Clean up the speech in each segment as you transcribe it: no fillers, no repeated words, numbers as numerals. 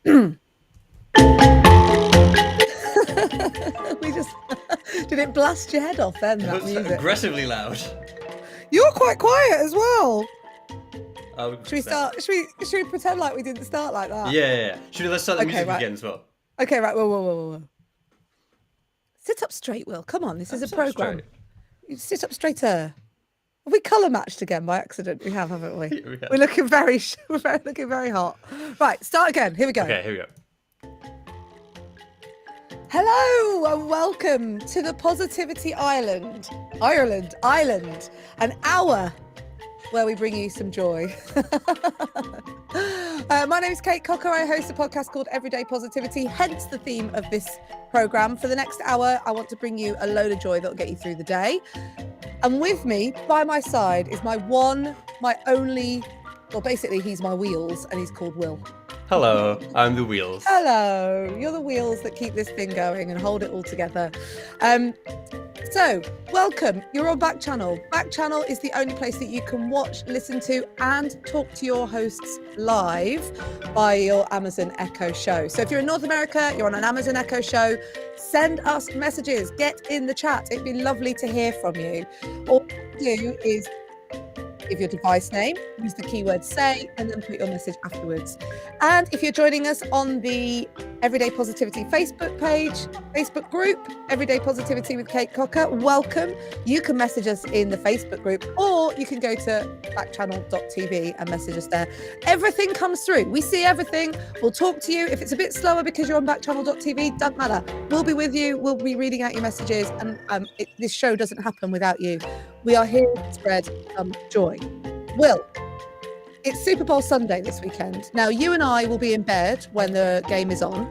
We just did it blast your head off then? It That was music. aggressively loud. You're quite quiet as well. Oh, Should we start? Should we pretend like we didn't start like that? Yeah. Let's start the Okay, music right. again as well. Okay, right. Whoa. Sit up straight, Will. Come on, this is a program. You sit up straighter. Have we colour matched again by accident? We have, haven't we? We have. We're looking very hot. Right, start again. Here we go. Okay, here we go. Hello and welcome to the Positivity Island, an hour where we bring you some joy. My name is Kate Cocker. I host a podcast called Everyday Positivity, hence the theme of this programme. For the next hour, I want to bring you a load of joy that will get you through the day. And with me, by my side, is my only, well, basically he's my wheels and he's called Will. Hello, I'm the wheels. Hello, you're the wheels that keep this thing going and hold it all together. So, welcome. You're on Backchannel. Backchannel is the only place that you can watch, listen to, and talk to your hosts live by your Amazon Echo show. So, if you're in North America, you're on an Amazon Echo show, send us messages. Get in the chat. It'd be lovely to hear from you. All you do is give your device name, use the keyword say, and then put your message afterwards. And if you're joining us on the Everyday Positivity Facebook page, Facebook group, Everyday Positivity with Kate Cocker, welcome. You can message us in the Facebook group, or you can go to backchannel.tv and message us there. Everything comes through. We see everything. We'll talk to you. If it's a bit slower because you're on backchannel.tv, doesn't matter. We'll be with you. We'll be reading out your messages. And this show doesn't happen without you. We are here to spread joy. Will, it's Super Bowl Sunday this weekend. Now, you and I will be in bed when the game is on.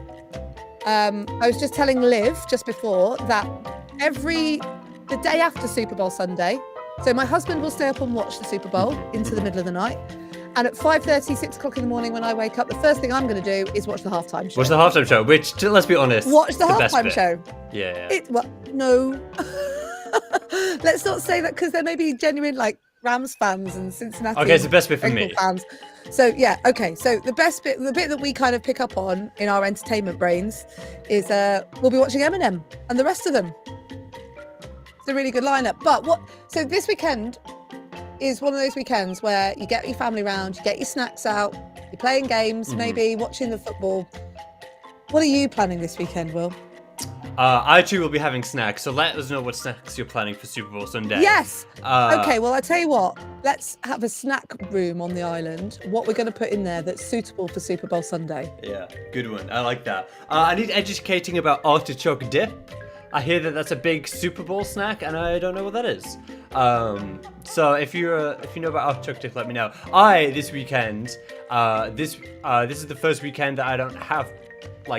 I was just telling Liv just before that the day after Super Bowl Sunday, so my husband will stay up and watch the Super Bowl into the middle of the night. And at 5:30, 6 o'clock in the morning when I wake up, the first thing I'm going to do is watch the halftime show. Watch the halftime show, which, let's be honest, watch the halftime show. Yeah. No. Let's not say that, because there may be genuine Rams fans and Cincinnati. Okay, it's the best bit for me. Fans. So yeah, okay. So the bit that we kind of pick up on in our entertainment brains is we'll be watching Eminem and the rest of them. It's a really good lineup. But so this weekend is one of those weekends where you get your family round, you get your snacks out, you're playing games, maybe watching the football. What are you planning this weekend, Will? I too will be having snacks, so let us know what snacks you're planning for Super Bowl Sunday. Yes. Okay, well, I tell you what, let's have a snack room on the island. What we're going to put in there that's suitable for Super Bowl Sunday. Yeah, good one. I like that. I need educating about artichoke dip. I hear that that's a big Super Bowl snack, and I don't know what that is. So if you know about artichoke dip, let me know. This weekend, this is the first weekend that I don't have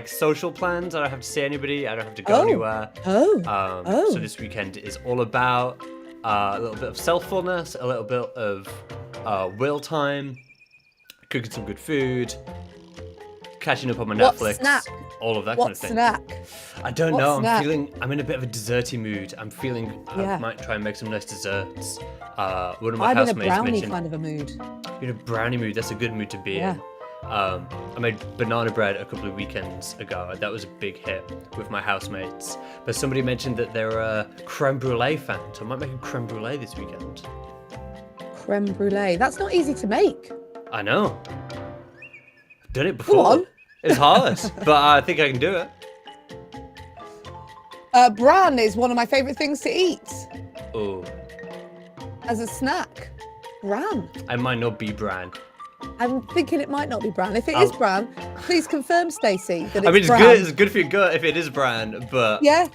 social plans. I don't have to see anybody. I don't have to go anywhere. So this weekend is all about a little bit of self-fulness, a little bit of will time, cooking some good food, catching up on my Netflix, snack? all of that What kind of thing. snack? I don't know. Snack? I'm in a bit of a desserty mood. I might try and make some nice desserts. One of my I'm in a housemates brownie mentioned kind of a mood. you're in a brownie mood. That's a good mood to be in. I made banana bread a couple of weekends ago. That was a big hit with my housemates. But somebody mentioned that they're a creme brulee fan, so I might make a creme brulee this weekend. Creme brulee. That's not easy to make. I know. I've done it before. Go on. It's hard, but I think I can do it. Bran is one of my favourite things to eat Oh, as a snack. Bran. I might not be bran. I'm thinking it might not be bran. If it is bran, please confirm, Stacey, that it's I mean, it's bran. good. It's good for your gut if it is bran, but Yeah.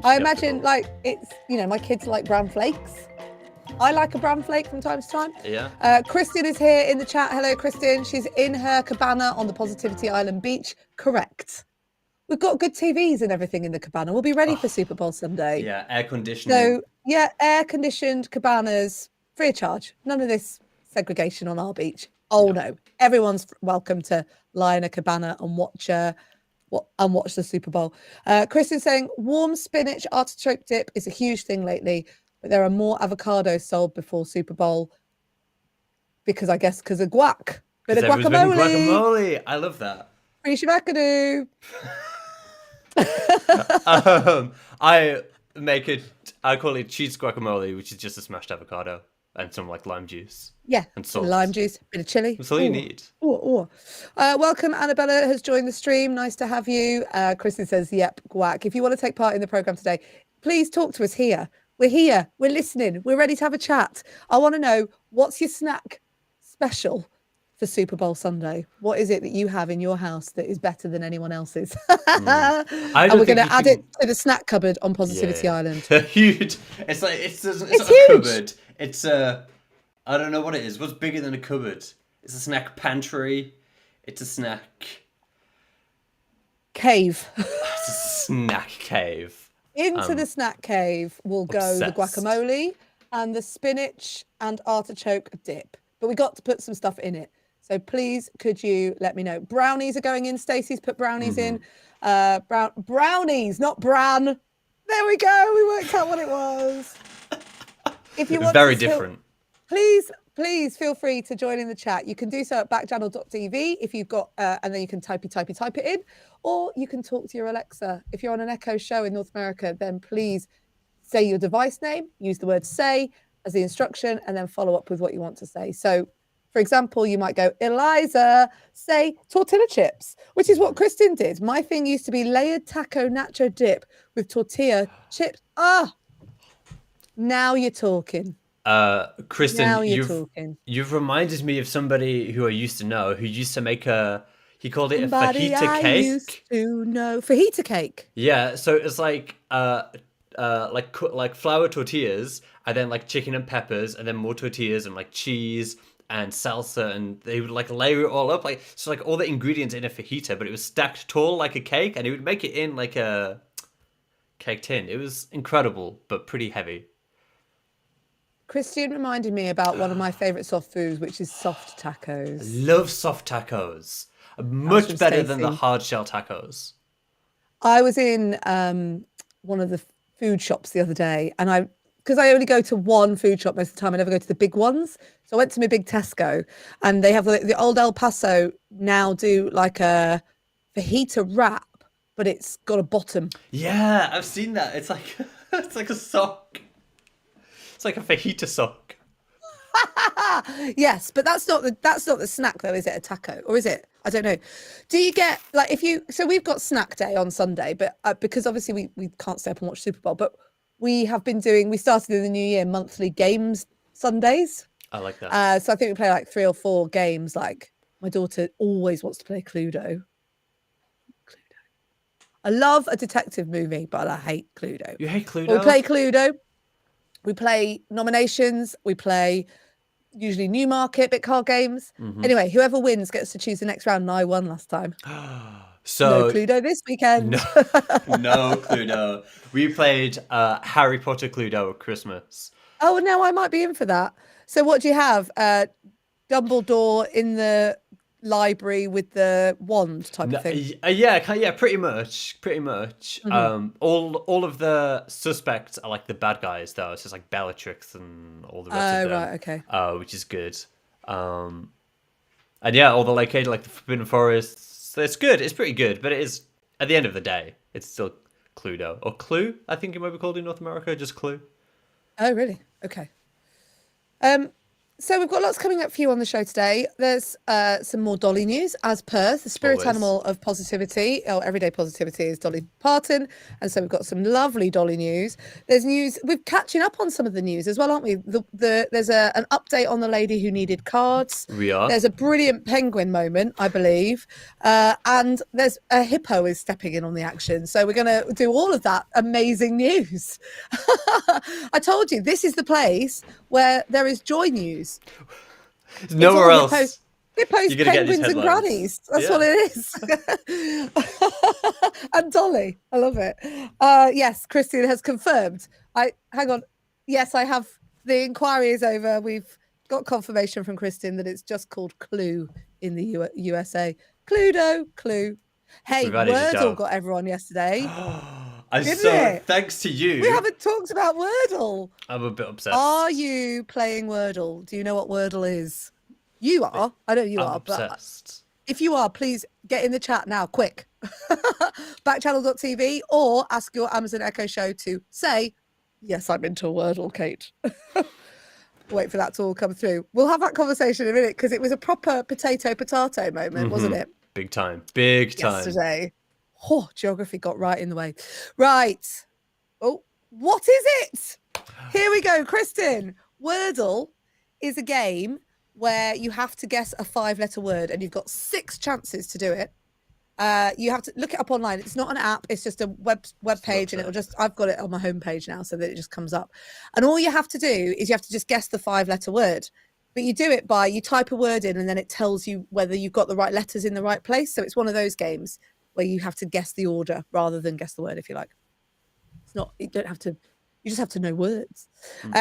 I imagine it's, my kids like bran flakes. I like a bran flake from time to time. Yeah. Kristen is here in the chat. Hello, Kristen. She's in her cabana on the Positivity Island beach. Correct. We've got good TVs and everything in the cabana. We'll be ready for Super Bowl Sunday. Yeah, air conditioning. So, yeah, air-conditioned cabanas, free of charge. None of this segregation on our beach. Oh, no. Everyone's welcome to lie in a cabana and watch the Super Bowl. Kristen's saying, warm spinach artichoke dip is a huge thing lately, but there are more avocados sold before Super Bowl because of guac. Bit of guacamole. Guacamole. I love that. Free I make it. I call it cheese guacamole, which is just a smashed avocado and some like lime juice Yeah, and bit of lime salt. juice, bit of chili. That's all you need. Welcome, Annabella has joined the stream. Nice to have you. Kristen says, "Yep, guac." If you want to take part in the program today, please talk to us here. We're here. We're listening. We're ready to have a chat. I want to know, what's your snack special for Super Bowl Sunday? What is it that you have in your house that is better than anyone else's? I And don't we're think going you to add can. it to the snack cupboard on Positivity Yeah, Island. huge. It's like it's not a huge. cupboard. It's a. I don't know what it is. What's bigger than a cupboard? It's a snack pantry. It's a snack. Cave. It's a snack cave. Into the snack cave will go the obsessed. guacamole and the spinach and artichoke dip. But we got to put some stuff in it. So please, could you let me know? Brownies are going in. Stacey's put brownies in. Brownies, not bran. There we go. We worked out what it was. If you want Very to different. Please feel free to join in the chat. You can do so at backchannel.tv if you've got, and then you can type it in, or you can talk to your Alexa. If you're on an Echo show in North America, then please say your device name, use the word say as the instruction, and then follow up with what you want to say. So, for example, you might go, Eliza, say tortilla chips, which is what Kristen did. My thing used to be layered taco nacho dip with tortilla chips. Now you're talking. Kristen, Now you're talking. You've reminded me of somebody who I used to know who used to make he called it Somebody a fajita I cake. used to know. Fajita cake. Yeah, so it's like like flour tortillas and then like chicken and peppers and then more tortillas and like cheese and salsa, and they would like layer it all up like so, like all the ingredients in a fajita, but it was stacked tall like a cake, and it would make it in like a cake tin. It was incredible, but pretty heavy. Christian reminded me about one of my favorite soft foods, which is soft tacos. Love soft tacos. Much better than the hard shell tacos. I was in one of the food shops the other day, and because I only go to one food shop most of the time, I never go to the big ones. So I went to my big Tesco, and they have the old El Paso now do like a fajita wrap, but it's got a bottom. Yeah, I've seen that. It's like it's like a sock. It's like a fajita sock. Yes, but that's not the snack though, is it? A taco, or is it? I don't know. Do you get like so we've got snack day on Sunday, but because obviously we can't stay up and watch Super Bowl, but we started in the new year monthly games Sundays. I like that. So I think we play like 3 or 4 games. Like my daughter always wants to play Cluedo. I love a detective movie, but I hate Cluedo. You hate Cluedo? But we play Cluedo. We play nominations. We play usually Newmarket bit card games. Anyway, whoever wins gets to choose the next round, and I won last time. So no Cluedo this weekend. No Cluedo. We played Harry Potter Cluedo at Christmas. Oh, now I might be in for that. So what do you have? Dumbledore in the library with the wand type of thing. Yeah, pretty much. All of the suspects are like the bad guys though. It's just like Bellatrix and all the rest of them. Right, okay. Which is good. And yeah, all the located like the Forbidden Forest. It's good. It's pretty good, but it is at the end of the day, it's still Cluedo or Clue. I think it might be called in North America, just Clue. Oh, really? Okay. So we've got lots coming up for you on the show today. There's some more Dolly news, as per the spirit animal of positivity, or everyday positivity, is Dolly Parton. And so we've got some lovely Dolly news. There's news. We're catching up on some of the news as well, aren't we? There's an update on the lady who needed cards. We are. There's a brilliant penguin moment, I believe. And there's a hippo is stepping in on the action. So we're going to do all of that amazing news. I told you, this is the place where there is joy news. Nowhere else. Hippos, penguins, and grannies. That's what it is. And Dolly, I love it. Yes, Christian has confirmed. Hang on. Yes, I have. The inquiry is over. We've got confirmation from Christian that it's just called Clue in the USA. Cluedo, Clue. Hey, Wordle got everyone yesterday. Thanks to you. We haven't talked about Wordle. I'm a bit obsessed. Are you playing Wordle? Do you know what Wordle is? You are. I know you are. Obsessed. If you are, please get in the chat now, quick. Backchannel.tv, or ask your Amazon Echo Show to say, yes, I'm into Wordle, Kate. Wait for that to all come through. We'll have that conversation in a minute, because it was a proper potato moment, wasn't it? Big time. Yesterday. Oh, geography got right in the way. Right. Oh, what is it? Here we go, Kristen. Wordle is a game where you have to guess a 5-letter word, and you've got 6 chances to do it. You have to look it up online. It's not an app, it's just a web page, and it'll just, I've got it on my homepage now so that it just comes up. And all you have to do is you have to just guess the 5-letter word. But you do it by, you type a word in and then it tells you whether you've got the right letters in the right place. So it's one of those games where you have to guess the order rather than guess the word, if you like. It's not, you don't have to, you just have to know words.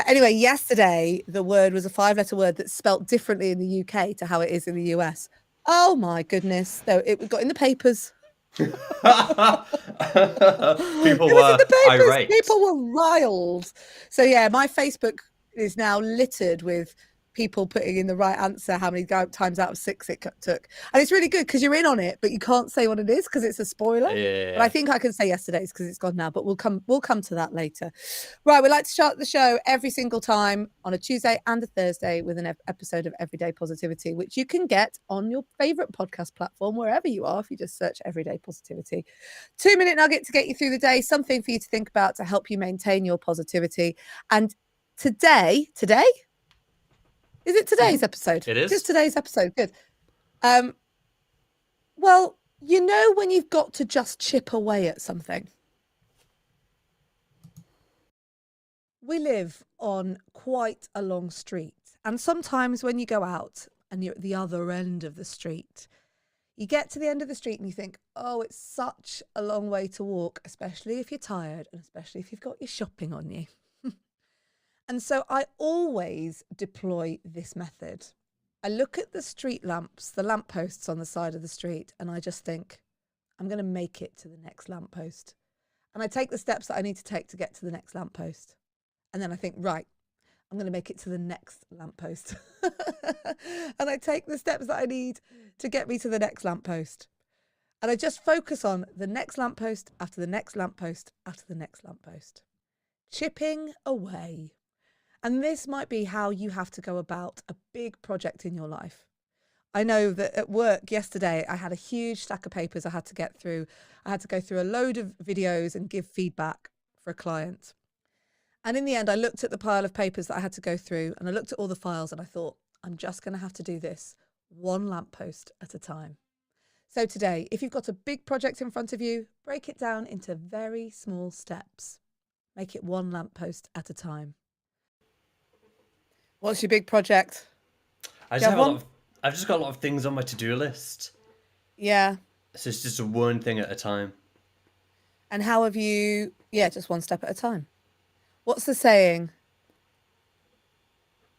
Anyway, yesterday, the word was a 5-letter word that's spelt differently in the UK to how it is in the US. Oh my goodness. Though it got in the papers. People were irate. People were riled. So yeah, my Facebook is now littered with people putting in the right answer, how many times out of 6 it took. And it's really good because you're in on it, but you can't say what it is because it's a spoiler. Yeah. But I think I can say yesterday's because it's gone now, but we'll come to that later. Right, we like to start the show every single time on a Tuesday and a Thursday with an episode of Everyday Positivity, which you can get on your favorite podcast platform, wherever you are, if you just search Everyday Positivity. 2-minute nugget to get you through the day, something for you to think about to help you maintain your positivity. And today, is it today's episode? It is. Just today's episode. Good. Well, you know when you've got to just chip away at something? We live on quite a long street. And sometimes when you go out and you're at the other end of the street, you get to the end of the street and you think, oh, it's such a long way to walk, especially if you're tired and especially if you've got your shopping on you. And so I always deploy this method. I look at the street lamps, the lampposts on the side of the street, and I just think, I'm going to make it to the next lamppost. And I take the steps that I need to take to get to the next lamppost. And then I think, right, I'm going to make it to the next lamppost. And I take the steps that I need to get me to the next lamppost. And I just focus on the next lamppost after the next lamppost after the next lamppost. Chipping away. And this might be how you have to go about a big project in your life. I know that at work yesterday, I had a huge stack of papers I had to get through. I had to go through a load of videos and give feedback for a client. And in the end, I looked at the pile of papers that I had to go through and I looked at all the files and I thought, I'm just going to have to do this one lamppost at a time. So today, if you've got a big project in front of you, break it down into very small steps. Make it one lamppost at a time. What's your big project? I've just got a lot of things on my to-do list. Yeah. So it's just one thing at a time. And how have you... Yeah, just one step at a time. What's the saying?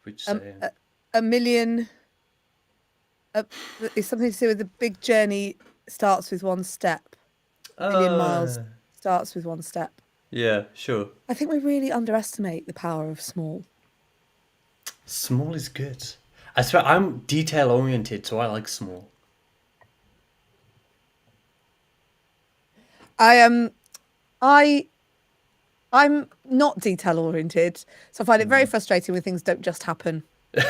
Which saying? A million... it's something to do with the big journey starts with one step. A million miles starts with one step. Yeah, sure. I think we really underestimate the power of small. Small is good. I swear, I'm detail oriented, so I like small. I'm not detail oriented, so I find it very frustrating when things don't just happen. Yep.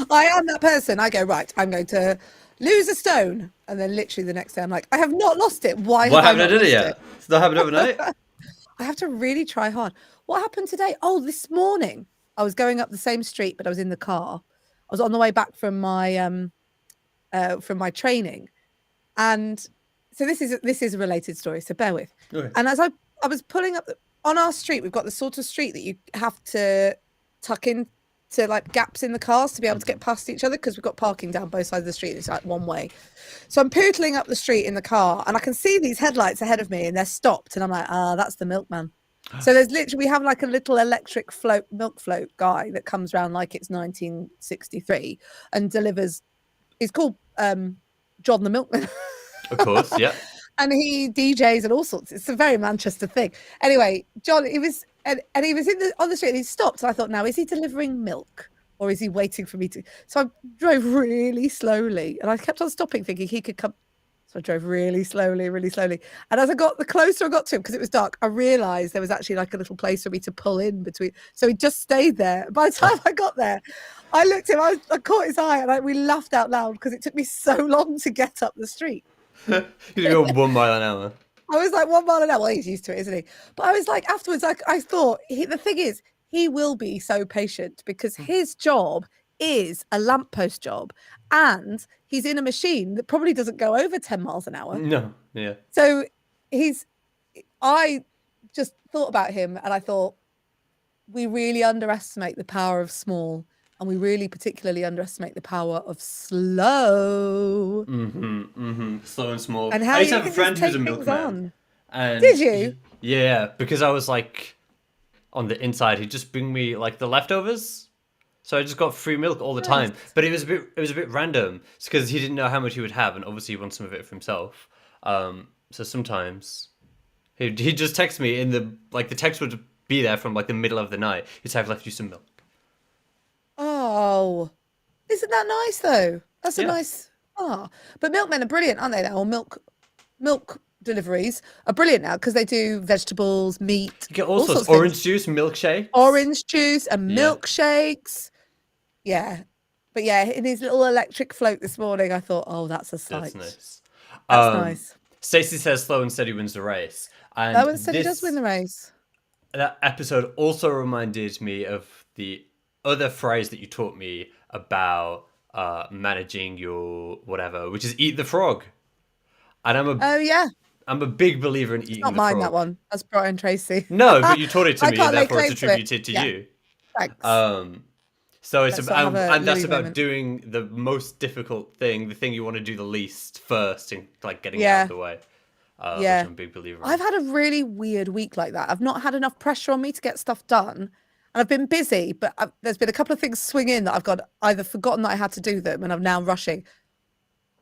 I am that person. I go, right, I'm going to lose a stone, and then literally the next day I'm like, I have not lost it. Why haven't I done it yet? It's not happened overnight. I have to really try hard. What happened today? Oh, this morning I was going up the same street, but I was in the car. I was on the way back from my training, and so this is a related story. So bear with. Okay. And as I was pulling up on our street, we've got the sort of street that you have to tuck in to like gaps in the cars to be able to get past each other because we've got parking down both sides of the street. It's like one way. So I'm pootling up the street in the car and I can see these headlights ahead of me and they're stopped. And I'm like, that's the milkman. So there's literally, we have like a little electric milk float guy that comes around like it's 1963 and delivers. He's called John the Milkman. Of course, yeah. And he DJs and all sorts. It's a very Manchester thing. Anyway, John, he was on the street and he stopped. And I thought, now, is he delivering milk or is he waiting for me to? So I drove really slowly, and I kept on stopping, thinking he could come. So I drove really slowly, really slowly. And as the closer I got to him, because it was dark, I realised there was actually like a little place for me to pull in between. So he just stayed there. By the time I got there, I looked at him, I caught his eye, and we laughed out loud because it took me so long to get up the street. You go 1 mile an hour. I was like 1 mile an hour. Well, he's used to it, isn't he? But I was like, afterwards, I thought, the thing is, he will be so patient because his job is a lamppost job, and he's in a machine that probably doesn't go over 10 miles an hour. No, yeah. So I just thought about him, and I thought, we really underestimate the power of small, and we really particularly underestimate the power of slow. Slow and small. And how I used to you have a can friend just who's a take things milkman. on. And Did you? Yeah, because I was like on the inside, he'd just bring me like the leftovers. So I just got free milk all the time. Nice. But it was a bit random. It's because he didn't know how much he would have, and obviously he wants some of it for himself. So sometimes he'd just text me in the text would be there from like the middle of the night. He'd say, I've left you some milk. Oh, isn't that nice though? That's a Yeah. nice. But milkmen are brilliant, aren't they? Now, or milk deliveries are brilliant now because they do vegetables, meat, You get all sorts. sorts of Orange things. juice, milkshake. Orange juice and Yeah. milkshakes. Yeah, but yeah, in his little electric float this morning, I thought, oh, that's a sight. That's nice. That's nice. Stacey says slow and steady wins the race. And Owen said he does win the race. That episode also reminded me of the other phrase that you taught me about managing your whatever, which is eat the frog. And Oh yeah, I'm a big believer in eating not the mine frog. that one. That's Brian Tracy. No, but you taught it to I me, can't and lay therefore it's claim to it. attributed to Yeah. you. Thanks. So it's Let's not have a and that's Louis about moment. doing the most difficult thing, the thing you want to do the least first, and like getting it out Yeah. of the way. Which Yeah. I'm a big believer in. I've had a really weird week like that. I've not had enough pressure on me to get stuff done. And I've been busy, but there's been a couple of things swing in that I've got either forgotten that I had to do them and I'm now rushing.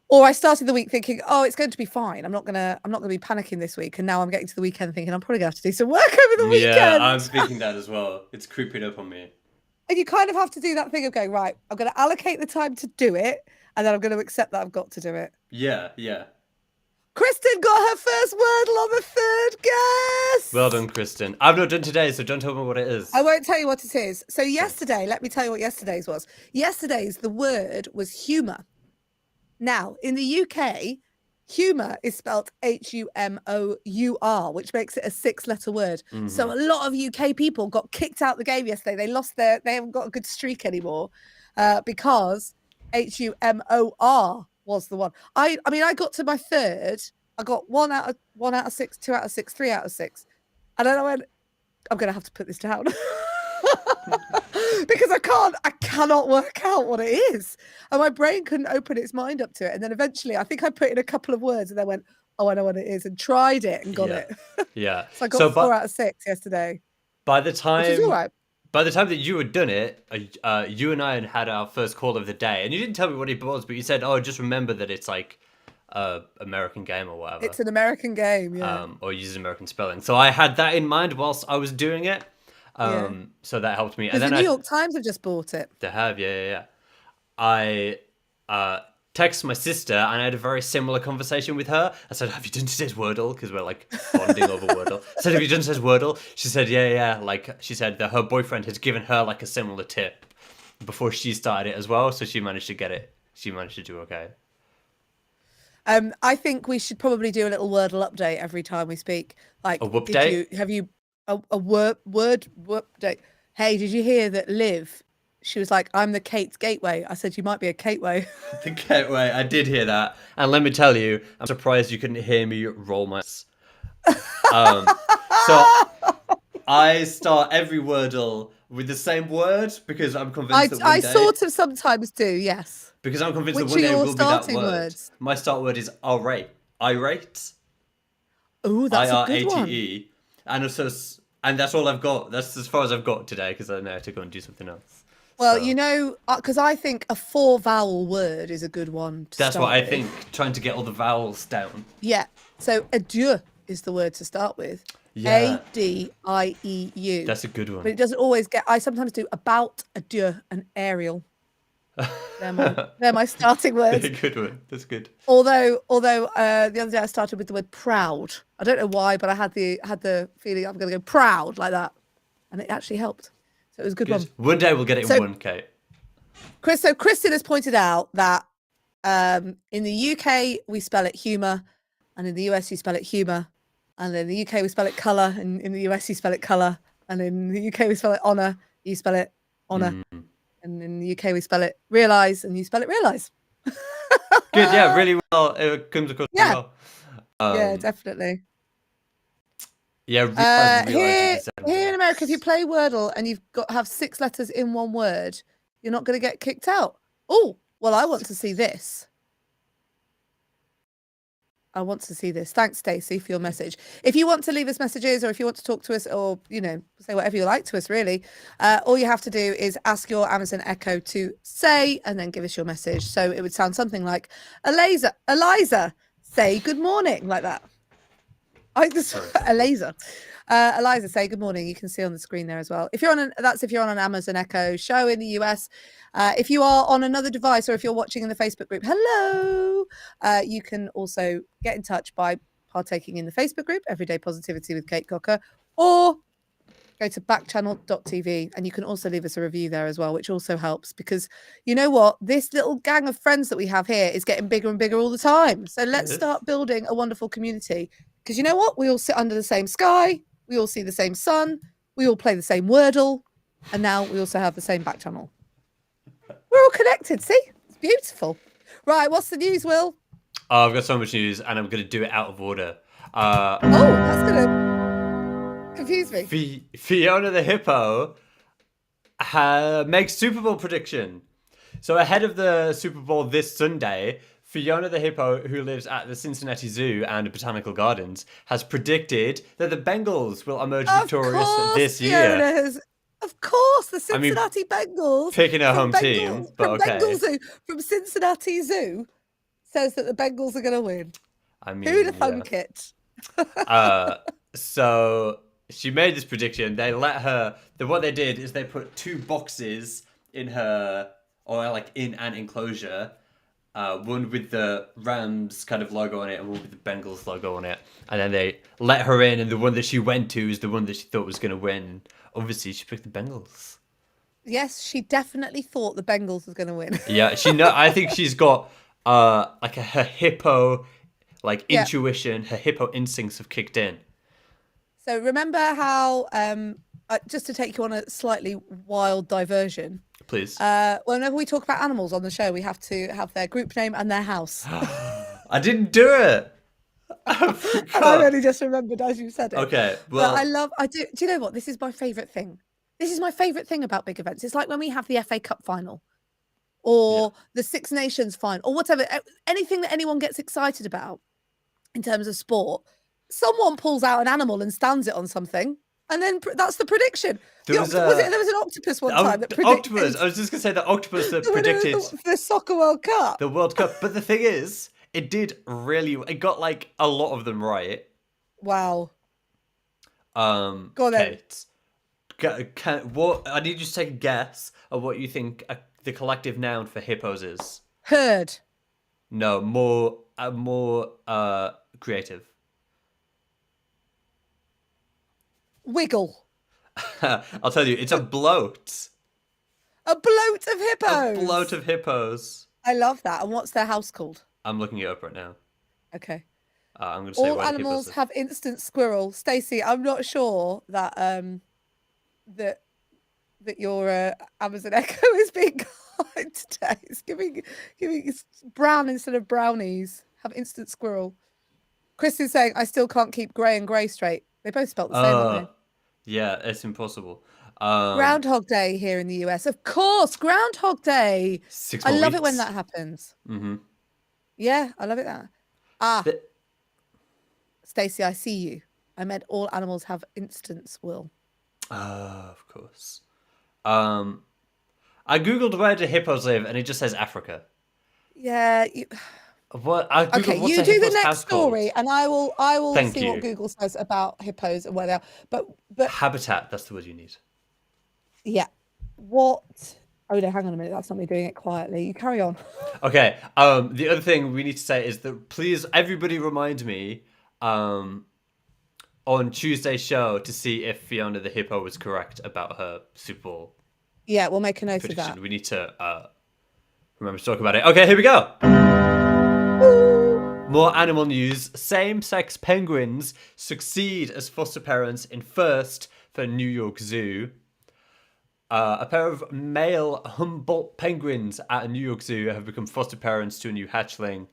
Or I started the week thinking, oh, it's going to be fine. I'm not gonna be panicking this week. And now I'm getting to the weekend thinking I'm probably gonna have to do some work over the weekend. Yeah, I'm thinking that as well. It's creeping up on me. And you kind of have to do that thing of going, right, I'm gonna allocate the time to do it, and then I'm gonna accept that I've got to do it. Yeah. Kristen got her first Wordle on the third guess. Well done, Kristen. I've not done today, so don't tell me what it is. I won't tell you what it is. So yesterday, let me tell you what yesterday's was. Yesterday's, the word was humour. Now, in the UK, humour is spelt Humour, which makes it a 6-letter word. So a lot of UK people got kicked out the game yesterday. They haven't got a good streak anymore because Humor was the one. I mean, I got to my third. I got 1 out of 6, 2 out of 6, 3 out of 6. And then I went, I'm going to have to put this down. Because I cannot work out what it is. And my brain couldn't open its mind up to it. And then eventually I think I put in a couple of words and then went, oh, I know what it is, and tried it and got it. Yeah. So I got 4 out of 6 yesterday. By the time, which is all right. By the time that you had done it, you and I had our first call of the day, and you didn't tell me what it was, but you said, "Oh, just remember that it's like American game or whatever." It's an American game, yeah. Or uses American spelling. So I had that in mind whilst I was doing it. So that helped me. Because the New York Times have just bought it. They have, yeah. I texted my sister, and I had a very similar conversation with her. I said, "Have you done today's Wordle?" Because we're like bonding over Wordle. I said, "Have you done today's Wordle?" She said, "Yeah." Like she said that her boyfriend had given her like a similar tip before she started it as well, so she managed to get it. She managed to do okay. I think we should probably do a little Wordle update every time we speak. Like a whoop day. Have you a word update? Hey, did you hear that Liv? She was like, I'm the Kate's gateway. I said, you might be a Gateway. The gateway. I did hear that. And let me tell you, I'm surprised you couldn't hear me roll my... So I start every Wordle with the same word because I'm convinced that one day... I sort of sometimes do, yes. Because I'm convinced Which that one day are it your will be that starting word. words? My start word is irate. Irate. Oh, that's a good one. IRATE. And that's all I've got. That's as far as I've got today because I know I have to go and do something else. Well, So, you know, because I think a 4-vowel word is a good one to that's start what I with. think. Trying to get all the vowels down. Yeah. So adieu is the word to start with. Yeah. Adieu. That's a good one. But it doesn't always get. I sometimes do about, adieu, and aerial. They're my starting words. They're a good one. That's good. Although the other day I started with the word proud. I don't know why, but I had the feeling I'm going to go proud like that, and it actually helped. So it was a good one. One day we'll get it in one, Kate. So Kristen has pointed out that in the UK we spell it humour, and in the US you spell it humour, and in the UK we spell it colour, and in the US you spell it colour, and in the UK we spell it honour, you spell it honour, and in the UK we spell it realise, and you spell it realise. Good, yeah, really well. It comes across really well. Yeah, definitely. Yeah, here in America, if you play Wordle and you've got have 6 letters in one word, you're not going to get kicked out. Oh, well, I want to see this. I want to see this. Thanks, Stacey, for your message. If you want to leave us messages, or if you want to talk to us, or say whatever you like to us, really, all you have to do is ask your Amazon Echo to say, and then give us your message. So it would sound something like, Eliza, say good morning, like that. Eliza, say good morning. You can see on the screen there as well. If you're on an Amazon Echo show in the US. If you are on another device, or if you're watching in the Facebook group, hello. You can also get in touch by partaking in the Facebook group, Everyday Positivity with Kate Cocker, or go to backchannel.tv, and you can also leave us a review there as well, which also helps, because you know what? This little gang of friends that we have here is getting bigger and bigger all the time. So let's start building a wonderful community, because you know what? We all sit under the same sky. We all see the same sun. We all play the same Wordle. And now we also have the same back channel. We're all connected. See? It's beautiful. Right. What's the news, Will? Oh, I've got so much news, and I'm going to do it out of order. That's going to confuse me. Fiona the Hippo makes Super Bowl prediction. So ahead of the Super Bowl this Sunday, Fiona the Hippo, who lives at the Cincinnati Zoo and Botanical Gardens, has predicted that the Bengals will emerge victorious this year. Of course, the Cincinnati Bengals. Picking a home team, but okay. Bengal Zoo, from Cincinnati Zoo says that the Bengals are going to win. I mean, who'd have thunk it? So she made this prediction. They let her. What they did is they put 2 boxes in her, or like in an enclosure. One with the Rams kind of logo on it, and one with the Bengals logo on it. And then they let her in, and the one that she went to is the one that she thought was going to win. Obviously, she picked the Bengals. Yes, she definitely thought the Bengals was going to win. Yeah, I think she's got like her hippo, intuition, her hippo instincts have kicked in. So remember how, just to take you on a slightly wild diversion. Please. Whenever we talk about animals on the show, we have to have their group name and their house. I didn't do it. I only just remembered as you said it. Okay, well, do you know what? This is my favourite thing. This is my favourite thing about big events. It's like when we have the FA Cup final, or the Six Nations final, or whatever. Anything that anyone gets excited about in terms of sport, someone pulls out an animal and stands it on something. And then that's the prediction. There was an octopus one time that predicted. Octopus. I was just going to say the octopus that predicted the Soccer World Cup. The World Cup. But the thing is, it did really. It got a lot of them right. Wow. Go on then. What? I need you to take a guess of what you think the collective noun for hippos is. Herd. No, more creative. Wiggle. I'll tell you, it's a bloat. A bloat of hippos. A bloat of hippos. I love that. And what's their house called? I'm looking it up right now. Okay. I'm going to say all animals have instant squirrel. Stacey, I'm not sure that that your Amazon Echo is being kind today. It's giving brown instead of brownies. Have instant squirrel. Chris is saying, I still can't keep grey and grey straight. They both spelt the same, don't they? Yeah, it's impossible. Groundhog Day here in the US. Of course, Groundhog Day. 6 I more love weeks. it when that happens. Mm-hmm. Yeah, I love it. Stacey, I see you. I meant all animals have instance will. Of course. I googled where do hippos live, and it just says Africa. Yeah, What? I googled Okay, what's you a do the hippo's next house called. story, and I will Thank see what you. Google says about hippos and where they are. But Habitat. That's the word you need. yeah, what? Oh no, hang on a minute. That's not me doing it quietly. You carry on. Okay. The other thing we need to say is that please, everybody, remind me. On Tuesday's show to see if Fiona the hippo was correct about her Super Bowl Yeah, we'll make a note of that. prediction. We need to remember to talk about it. Okay, here we go. Woo! More animal news. Same-sex penguins succeed as foster parents in first for New York Zoo. A pair of male Humboldt penguins at a New York Zoo have become foster parents to a new hatchling.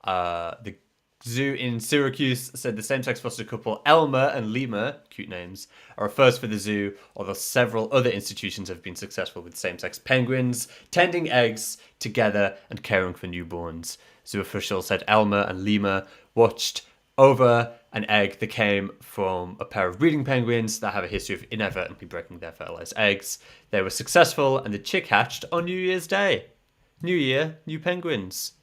The zoo in Syracuse said the same-sex foster couple Elmer and Lima, cute names, are a first for the zoo, although several other institutions have been successful with same-sex penguins tending eggs together and caring for newborns. Zoo officials said Elmer and Lima watched over an egg that came from a pair of breeding penguins that have a history of inadvertently breaking their fertilized eggs. They were successful, and the chick hatched on New Year's Day. New Year, new penguins.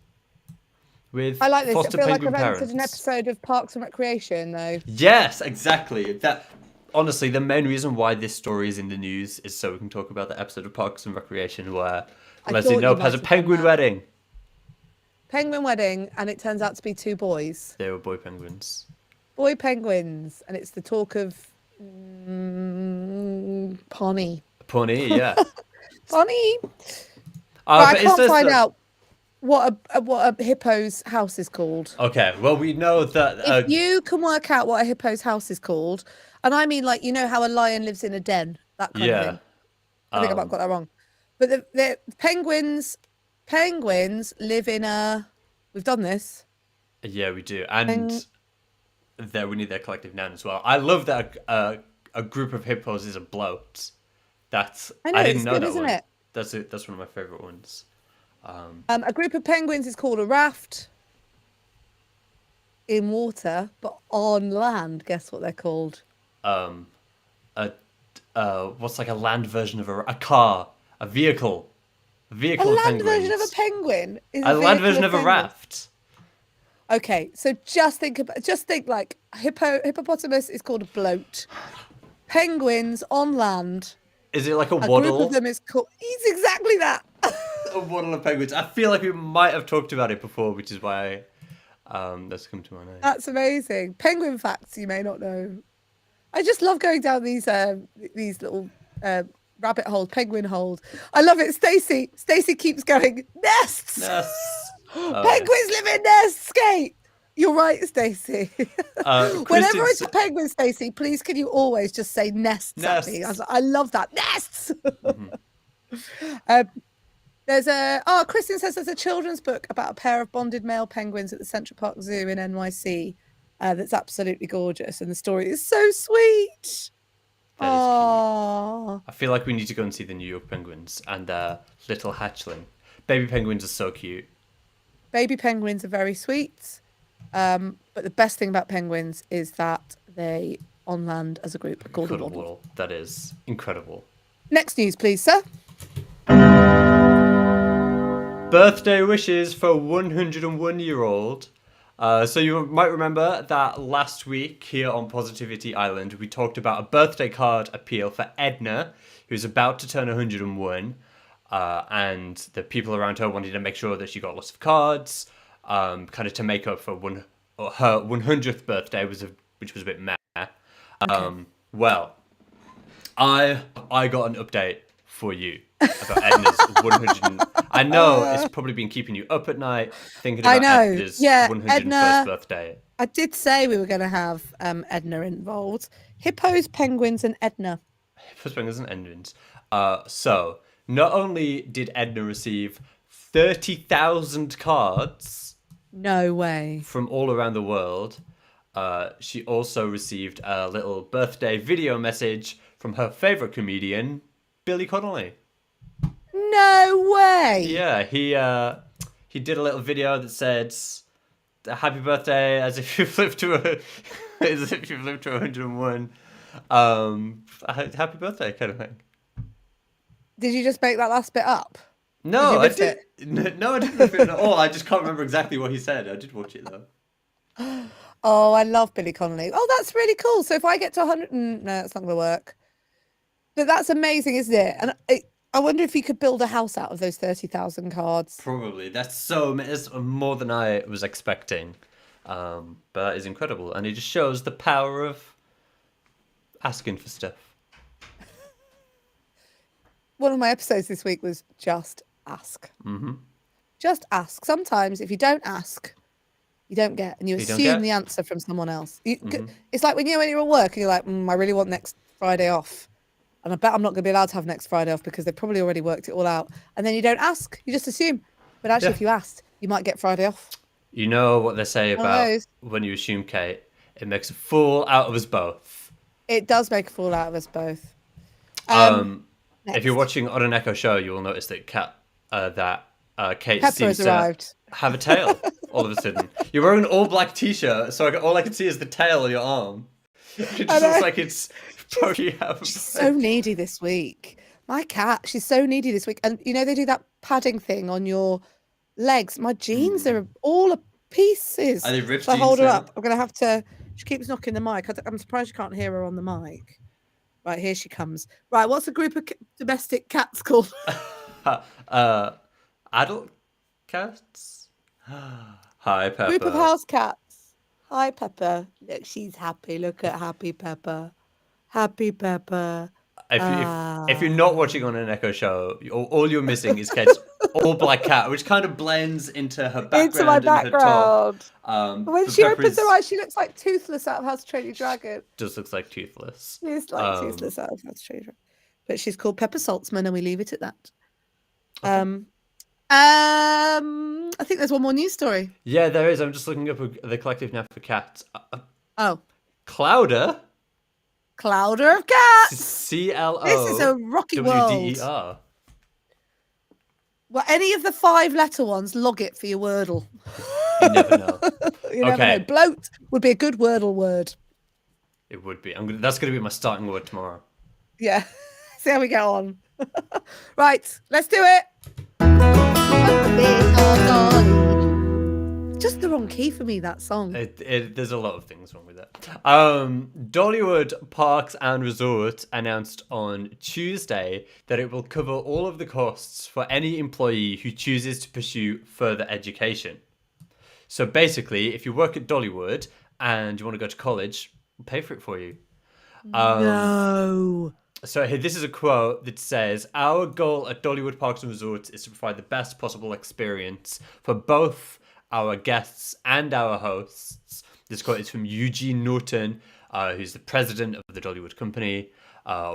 With I like this. I foster feel like penguin I've entered an parents. episode of Parks and Recreation, though. Yes, exactly. That honestly, the main reason why this story is in the news is so we can talk about the episode of Parks and Recreation where I Leslie thought you Knope has might a have done penguin that. wedding. Penguin wedding, and it turns out to be two boys, They were boy penguins. boy penguins, and it's the talk of Pawnee. Pawnee, yeah. Pawnee. Right, I But is can't this find the... out what a hippo's house is called. Okay, well we know that. If you can work out what a hippo's house is called, and I mean like you know how a lion lives in a den, that kind of Yeah. thing. I think I might have got that wrong. But the penguins live in a. We've done this. Yeah, we do, Peng- and there we need their collective noun as well. I love that a group of hippos is a bloat. That's I know I didn't it's know good, that isn't one. it? That's it. That's one of my favorite ones. A group of penguins is called a raft in water, but on land, guess what they're called? Um, a what's like a land version of a car, a vehicle, A vehicle of land version of a penguins, penguin is a land vehicle version of a penguins. raft. Okay, so just think like hippopotamus is called a bloat. Penguins on land. Is it like a A group of waddle? them is called. It's exactly that. A waddle of penguins. I feel like we might have talked about it before, which is why that's come to my mind. That's amazing. Penguin facts you may not know. I just love going down these little rabbit holes, penguin holes. I love it. Stacey keeps going. Nests. Yes. Penguins live in nests. Skate. You're right, Stacey. Whenever Kristen, it's a penguin, Stacey, please can you always just say nests, at me? Nests. I love that. Nests. Mhm. Kristen says there's a children's book about a pair of bonded male penguins at the Central Park Zoo in NYC. That's absolutely gorgeous, and the story is so sweet. That is Oh, I feel like we need to go and see the New York Penguins and their little hatchling. Baby penguins are so cute. baby penguins are very sweet. But the best thing about penguins is that they, on land as a group, are called a Cuddle waddle. waddle. That is incredible. Next news, please, sir. Birthday wishes for 101-year-old. So you might remember that last week here on Positivity Island, we talked about a birthday card appeal for Edna, who's about to turn 101. And the people around her wanted to make sure that she got lots of cards, kind of to make up for her 100th birthday, which was a bit meh. Well, I got an update for you about Edna's 100. I know it's probably been keeping you up at night thinking I about know. Edna's Yeah, 101st Edna. birthday. I did say we were going to have Edna involved. Hippos, penguins, and Edna. First Penguins and Engines. So, not only did Edna receive 30,000 cards No way. from all around the world, she also received a little birthday video message from her favourite comedian, Billy Connolly. No way. Yeah, he did a little video that said, "Happy birthday," as if you've lived to 101. Happy birthday, kind of thing. Did you just make that last bit up? No, you I riff it? did. No, I didn't riff it at all. I just can't remember exactly what he said. I did watch it though. Oh, I love Billy Connolly. Oh, that's really cool. So if I get to 100, no, it's not going to work. But that's amazing, isn't it? And I wonder if you could build a house out of those 30,000 cards. Probably. That's more than I was expecting. But that is incredible, and it just shows the power of asking for stuff. One of my episodes this week was just ask. Mm-hmm. Just ask. Sometimes if you don't ask, you don't get, and you You don't assume get? the answer from someone else. Mm-hmm. It's like when you're at work and you're like, I really want next Friday off. And I bet I'm not going to be allowed to have next Friday off because they've probably already worked it all out. And then you don't ask, you just assume. But actually, Yeah. if you asked, you might get Friday off. You know what they say One of about those. when you assume, Kate, it makes a fool out of us both. It does make a fool out of us both. If you're watching on an Echo show, you will notice that Kate Pepper seems has to arrived. have a tail all of a sudden. You're wearing an all black t-shirt, so all I can see is the tail on your arm. It just looks like it's poking out. She's so needy this week. My cat, she's so needy this week. And you know, they do that padding thing on your legs. My jeans are all a pieces. Are they ripped So I hold her jeans up. I'm going to have to, she keeps knocking the mic. I'm surprised you can't hear her on the mic. Right, here she comes. Right, what's a group of domestic cats called? Adult cats? Hi, Pepper. Group of house cats. Hi, Pepper. Look, she's happy. Look at Happy Pepper. Happy Pepper. If you're not watching on an Echo show, all you're missing is Kate's all black cat, which kind of blends into her background. Into my background. When she Pepper opens her eyes, she looks like Toothless out of How to Train Your Dragon. Just looks like Toothless. She's like Toothless out of How to Train Your Dragon. But she's called Pepper Saltzman, and we leave it at that. Okay. I think there's one more news story. Yeah, there is. I'm just looking up the collective name for cats. Oh. Clowder? Clowder of cats. C-L-O. This is a rocky world. W-D-E-R. Well, any of the 5-letter ones, log it for your Wordle. You never know. You never know. Bloat would be a good Wordle word. It would be. That's going to be my starting word tomorrow. Yeah. See how we get on. Right, let's do it. Just the wrong key for me, that song. There's a lot of things wrong with it. Dollywood Parks and Resort announced on Tuesday that it will cover all of the costs for any employee who chooses to pursue further education. So basically, if you work at Dollywood and you want to go to college, we'll pay for it for you. No. So this is a quote that says, "Our goal at Dollywood Parks and Resorts is to provide the best possible experience for both our guests and our hosts." This quote is from Eugene Norton, who's the president of the Dollywood Company.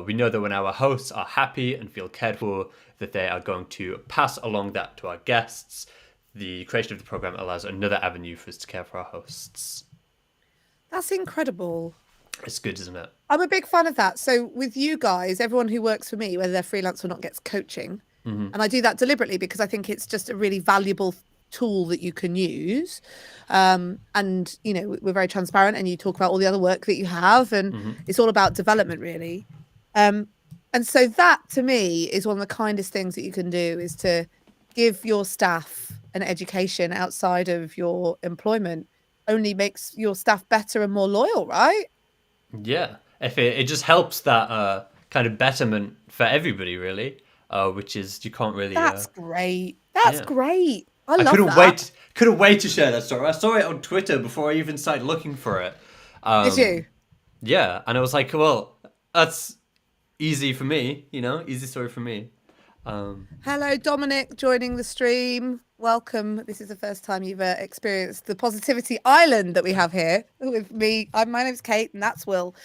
"We know that when our hosts are happy and feel cared for, that they are going to pass along that to our guests. The creation of the program allows another avenue for us to care for our hosts." That's incredible. It's good, isn't it? I'm a big fan of that. So with you guys, everyone who works for me, whether they're freelance or not, gets coaching. And I do that deliberately because I think it's just a really valuable tool that you can use. And, you know, we're very transparent and you talk about all the other work that you have and it's all about development, really. And so that, to me, is one of the kindest things that you can do, is to give your staff an education outside of your employment. Only makes your staff better and more loyal, right? Yeah, if it just helps that kind of betterment for everybody, really, which is you can't really. That's great. That's great. I love couldn't that. couldn't wait to share that story. I saw it on Twitter before I even started looking for it. Did you? Yeah, and I was like, well, that's easy for me, easy story for me. Hello, Dominic, joining the stream. Welcome. This is the first time you've experienced the positivity island that we have here with me. My name's Kate, and that's Will.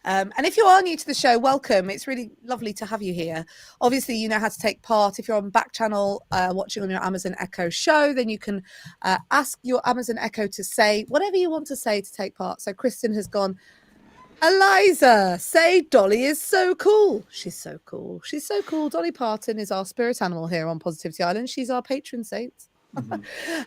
And if you are new to the show, welcome. It's really lovely to have you here. Obviously, you know how to take part. If you're on Backchannel watching on your Amazon Echo show, then you can ask your Amazon Echo to say whatever you want to say to take part. So Kristen has gone, "Eliza, say Dolly is so cool." She's so cool. She's so cool. Dolly Parton is our spirit animal here on Positivity Island. She's our patron saint.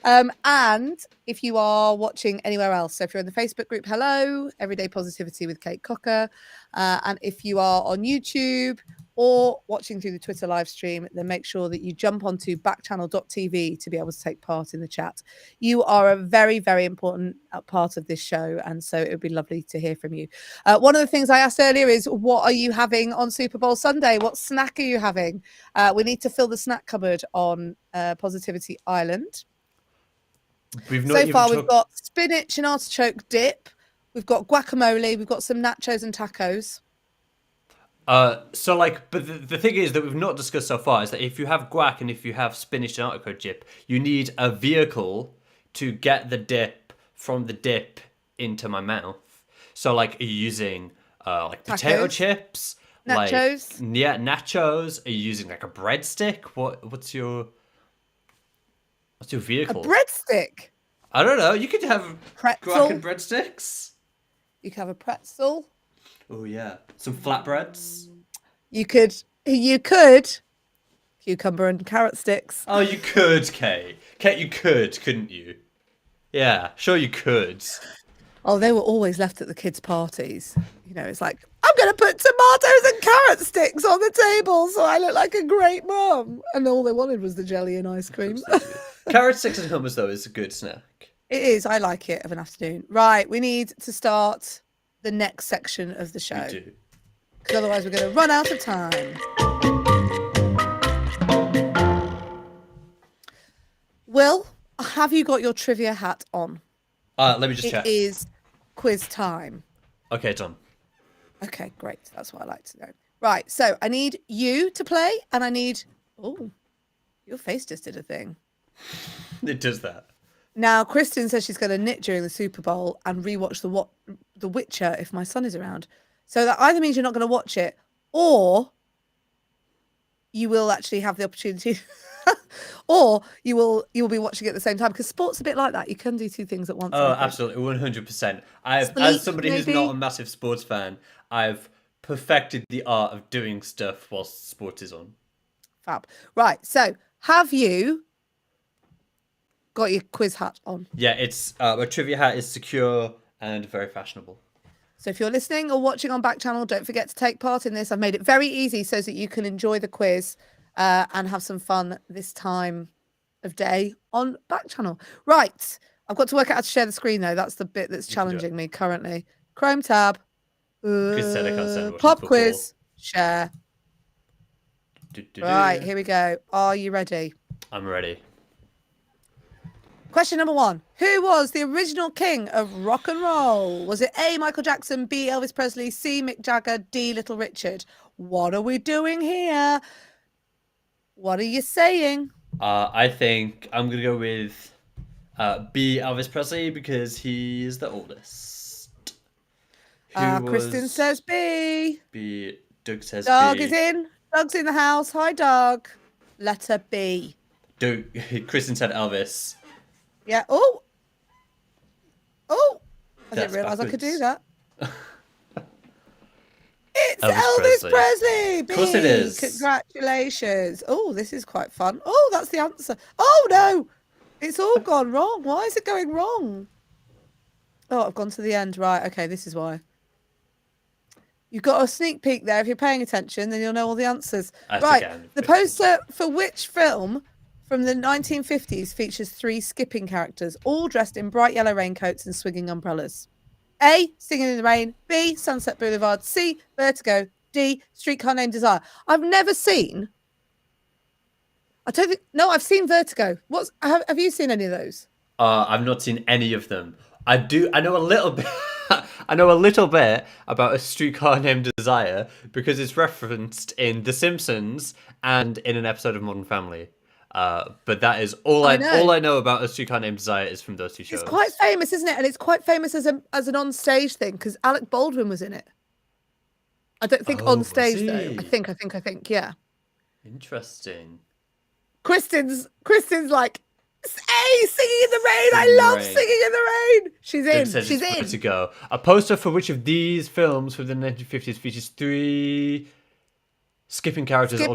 And if you are watching anywhere else, so if you're in the Facebook group, hello, Everyday Positivity with Kate Cocker. And if you are on YouTube, or watching through the Twitter live stream, then make sure that you jump onto backchannel.tv to be able to take part in the chat. You are a very, very important part of this show, and so it would be lovely to hear from you. One of the things I asked earlier is, what are you having on Super Bowl Sunday? What snack are you having? We need to fill the snack cupboard on Positivity Island. We've got spinach and artichoke dip. We've got guacamole. We've got some nachos and tacos. But the thing is that we've not discussed so far is that if you have guac and if you have spinach and artichoke dip, you need a vehicle to get the dip from the dip into my mouth. So, like, are you using potato chips? Nachos? Nachos. Are you using like a breadstick? What's your vehicle? A breadstick? I don't know. You could have pretzel. Guac and breadsticks. You could have a pretzel. Oh yeah, some flatbreads. You could cucumber and carrot sticks. Oh, you could, Kate. Kate, you could, couldn't you? Yeah, sure you could. Oh, they were always left at the kids' parties. You know, it's like, I'm going to put tomatoes and carrot sticks on the table so I look like a great mum. And all they wanted was the jelly and ice cream. Carrot sticks and hummus, though, is a good snack. It is. I like it of an afternoon. Right, we need to start the next section of the show. We do. Because otherwise we're going to run out of time. Will, have you got your trivia hat on? Let me just check. It is quiz time. Okay, it's on. Okay, great. That's what I like to know. Right, so I need you to play, and I need... Oh, your face just did a thing. It does that. Now, Kristen says she's going to knit during the Super Bowl and rewatch The Witcher if my son is around. So that either means you're not going to watch it, or you will actually have the opportunity... or you will be watching it at the same time, because sport's a bit like that. You can do two things at once. Oh, absolutely, 100%. As somebody who's not a massive sports fan, I've perfected the art of doing stuff whilst sport is on. Fab. Right. So, have you got your quiz hat on? Yeah, it's a trivia hat is secure and very fashionable. So if you're listening or watching on Backchannel, don't forget to take part in this. I've made it very easy so that you can enjoy the quiz and have some fun this time of day on Backchannel. Right. I've got to work out how to share the screen, though. That's the bit that's challenging me currently. Chrome tab. Pop quiz. Share. Right, here we go. Are you ready? I'm ready. Question number 1. Who was the original king of rock and roll? Was it A, Michael Jackson, B, Elvis Presley, C, Mick Jagger, D, Little Richard? What are we doing here? What are you saying? I think I'm going to go with B, Elvis Presley, because he is the oldest. Kristen says B. B. Doug says Doug B. is in. Doug's in the house. Hi, Doug. Letter B. Doug. Kristen said Elvis. Yeah. Oh. I didn't realise I could do that. It's Elvis Presley. Of course it is. Congratulations. Oh, this is quite fun. Oh, that's the answer. Oh, no. It's all gone wrong. Why is it going wrong? Oh, I've gone to the end. Right. Okay, this is why. You've got a sneak peek there. If you're paying attention, then you'll know all the answers. The poster for which film from the 1950s features 3 skipping characters, all dressed in bright yellow raincoats and swinging umbrellas? A, Singing in the Rain. B, Sunset Boulevard. C, Vertigo. D, Streetcar Named Desire. I've never seen... I've seen Vertigo. Have you seen any of those? I've not seen any of them. I know a little bit... I know a little bit about A Streetcar Named Desire because it's referenced in The Simpsons and in an episode of Modern Family. But that is all I know about A Streetcar Named Desire is from those 2 shows. It's quite famous, isn't it? And it's quite famous as an on-stage thing because Alec Baldwin was in it. I don't think on stage though. I think, yeah. Interesting. Kristen's like, hey, Singing in the Rain. I love Singing in the Rain. She's in. She's in. To go. A poster for which of these films from the 1950s features 3 skipping characters all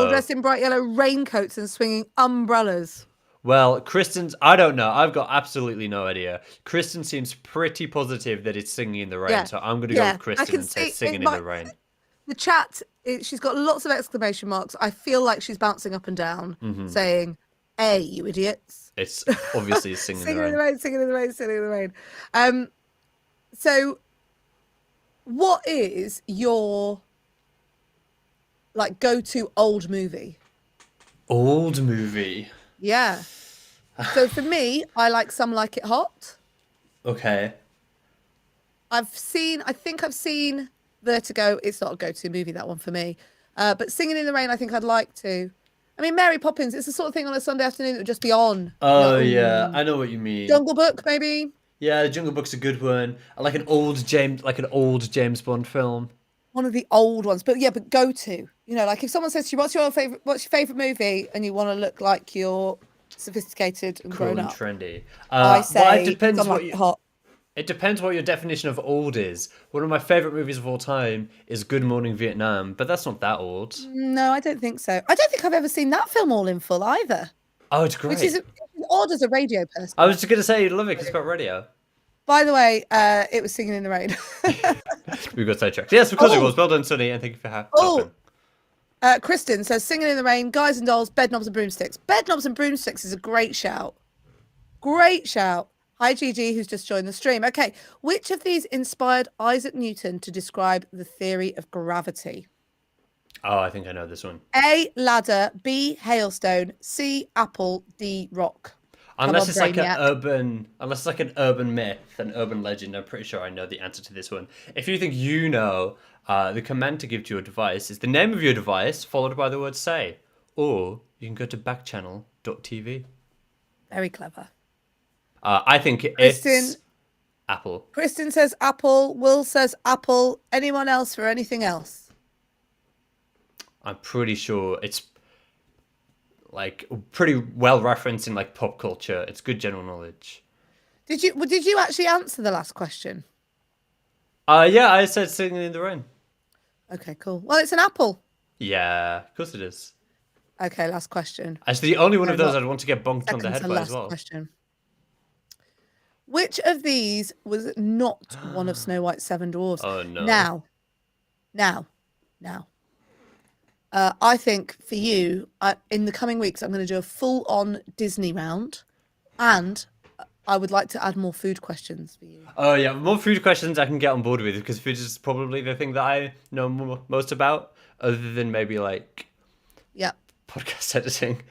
dressed in bright yellow raincoats and swinging umbrellas. Well, Kristen's... I don't know. I've got absolutely no idea. Kristen seems pretty positive that it's Singing in the Rain, so I'm going to go with Kristen and say Singing in the Rain. The chat, she's got lots of exclamation marks. I feel like she's bouncing up and down, saying, "Hey, you idiots!" It's obviously Singing in the Singing in the Rain. rain, singing in the rain, singing in the rain. So, what is your like go-to old movie? Old movie. Yeah. So for me, I like Some Like It Hot. Okay. I think I've seen Vertigo. It's not a go-to movie, that one for me. But Singing in the Rain, I think I'd like to. I mean, Mary Poppins, it's the sort of thing on a Sunday afternoon that would just be on. Oh Like, yeah, ooh. I know what you mean. Jungle Book, maybe. Yeah, the Jungle Book's a good one. I like an old James Bond film. One of the old ones. But yeah, but go to. You know, like if someone says to you, what's your favorite movie? And you want to look like you're sophisticated and Cool grown and up. trendy. I say well, it depends Some what Like It you. Hot. It depends what your definition of old is. One of my favorite movies of all time is Good Morning Vietnam, but that's not that old. No, I don't think so. I don't think I've ever seen that film all in full either. Oh, it's Which great. is odd as a radio person. I was just gonna say you'd love it because it's got radio. By the way, it was Singing in the Rain. We got sidetracked. Yes, because it was. Well done, Sonny, and thank you for helping. Kristen says Singing in the Rain, Guys and Dolls, Bed Knobs and Broomsticks. Bed Knobs and Broomsticks is a great shout. Great shout. Hi, Gigi, who's just joined the stream. Okay, which of these inspired Isaac Newton to describe the theory of gravity? Oh, I think I know this one. A, ladder, B, hailstone, C, apple, D, rock. Unless it's like an urban myth, an urban legend, I'm pretty sure I know the answer to this one. If you think you know, the command to give to your device is the name of your device followed by the word say, or you can go to backchannel.tv. Very clever. I think it's Apple. Kristen says apple. Will says apple. Anyone else for anything else? I'm pretty sure it's like pretty well referenced in like pop culture. It's good general knowledge. Did you actually answer the last question? Yeah, I said Singing in the Rain. Okay, cool. Well, it's an apple. Yeah, of course it is. Okay, last question. Actually, the only one of those I'd want to get bonked on the head Second to by as last well. question. Which of these was not one of Snow White's 7 dwarfs? Oh no. Now. I think for you, in the coming weeks, I'm going to do a full-on Disney round, and I would like to add more food questions for you. Oh yeah, more food questions I can get on board with because food is probably the thing that I know most about, other than maybe like podcast editing.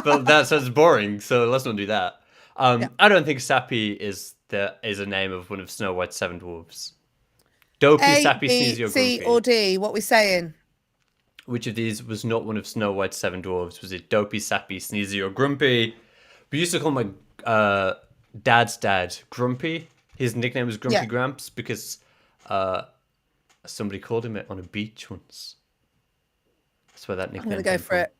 But that sounds boring, so let's not do that. I don't think Sappy is a name of one of Snow White's 7 dwarfs. Dopey, Sappy, Sneezy, or Grumpy. C or D? What we saying? Which of these was not one of Snow White's 7 dwarves? Was it Dopey, Sappy, Sneezy, or Grumpy? We used to call my dad's dad Grumpy. His nickname was Grumpy Gramps because somebody called him it on a beach once. That's where that nickname I'm going to go came for from. it.